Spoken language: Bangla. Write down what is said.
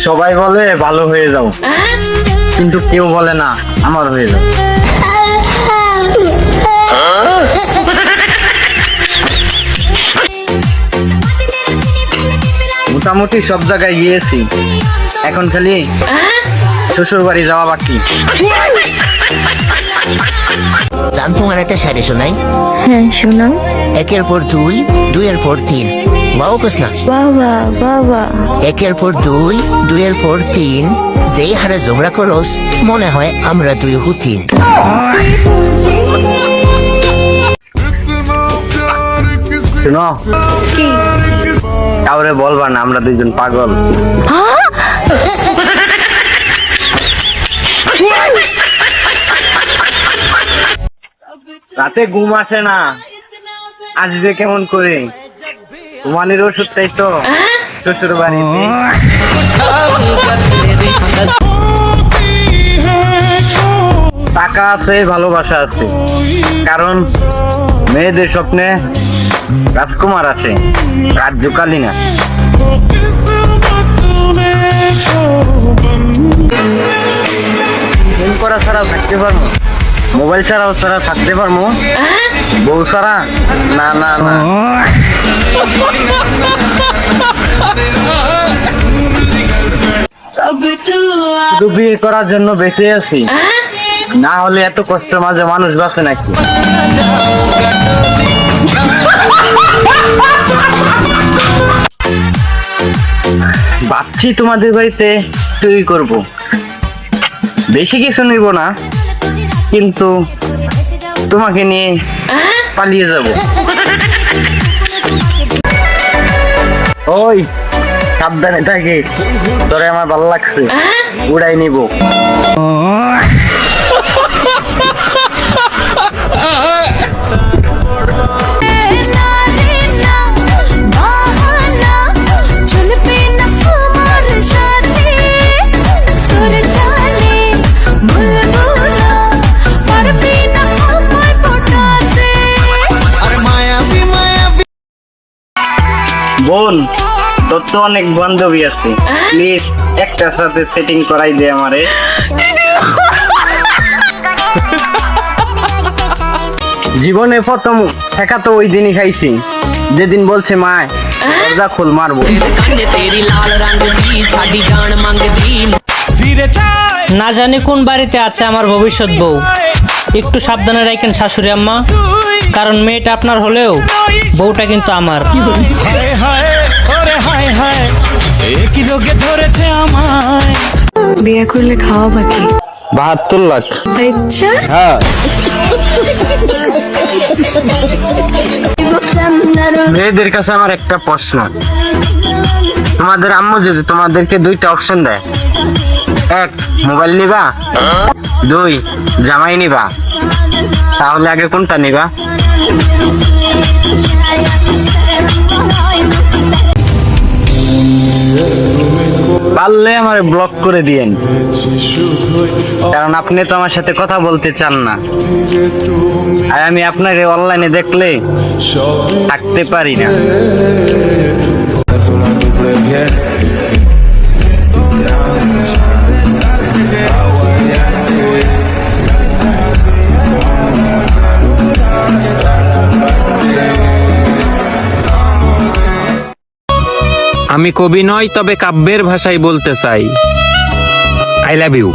সবাই বলে ভালো হয়ে যাও, কিন্তু কেউ বলে না আমার হয়ে যাও। মোটামুটি সব জায়গায় গিয়েছি, এখন খালি শ্বশুর বাড়ি যাওয়া বাকি। জান তোমার একটা শাড়ি শোনাই। হ্যাঁ শোনাও। একের পর দুই, দুইয়ের পর তিন, বাবু কোস না। বাবা বাবা। একের পর দুই, দুইয়ের পর তিন, যেই হারে ঝগড়া করস মনে হয় আমরা দুই হুতিন। শুনো, কি? কাউরে বলবা না আমরা দুইজন পাগল। রাতে ঘুম আসে না, আজ যে কেমন করে ঘুমানির ওষুধটাই তো শ্বশুর বাড়িতে। টাকা আছে, ভালোবাসা আছে, কারণ মেয়েদের স্বপ্নে রাজকুমার আছে, রাজ্যকালী না। ফোন করা ছাড়াও থাকতে পারবো, মোবাইল ছাড়াও ছাড়া থাকতে পারবো, বউ ছাড়া না না না। শুধু বিয়ে করার জন্য বেঁচে আছি, না হলে এত কষ্টের মাঝে মানুষ বাঁচে নাকি? ভাবছি তোমাদের বাড়িতে তৈরি করব, বেশি কিছু নিব না, কিন্তু তোমাকে নিয়ে পালিয়ে যাব। ওই সাবধানে থাকে, তোরে আমার ভালো লাগছে, উড়াই নিব। বোন, তোর তো অনেক বান্ধবী আছে, প্লিজ একটার সাথে সেটিং করাই দে আমারে। জীবনে প্রথম শেখা তো ওই দিনই খাইছি যেদিন বলছে মা দরজা খোল মারবো। না জানি কোন বাড়িতে আছে আমার ভবিষ্যৎ বউ, একটু সাবধানে রাখেন শাশুড়ি আম্মা, কারণ মেয়েটা আপনার হলেও বউটা কিন্তু আমার। বিয়ে করলে খাওয়া বাকি 72 লাখ। আচ্ছা হ্যাঁ, মেয়েদের কাছে আমার একটা প্রশ্ন, তোমাদের আম্মু যদি তোমাদেরকে দুইটা অপশন দেয়, এক মোবাইল নিবা, দুই জামাই নিবা, তাহলে আগে কোনটা নিবা? পারলে আমার ব্লক করে দিয়েন, কারণ আপনি তো আমার সাথে কথা বলতে চান না, আর আমি আপনাকে অনলাইনে দেখলে থাকতে পারি না। আমি কবি নই, তবে কাব্যের ভাষায় বলতে চাই, আই লাভ ইউ।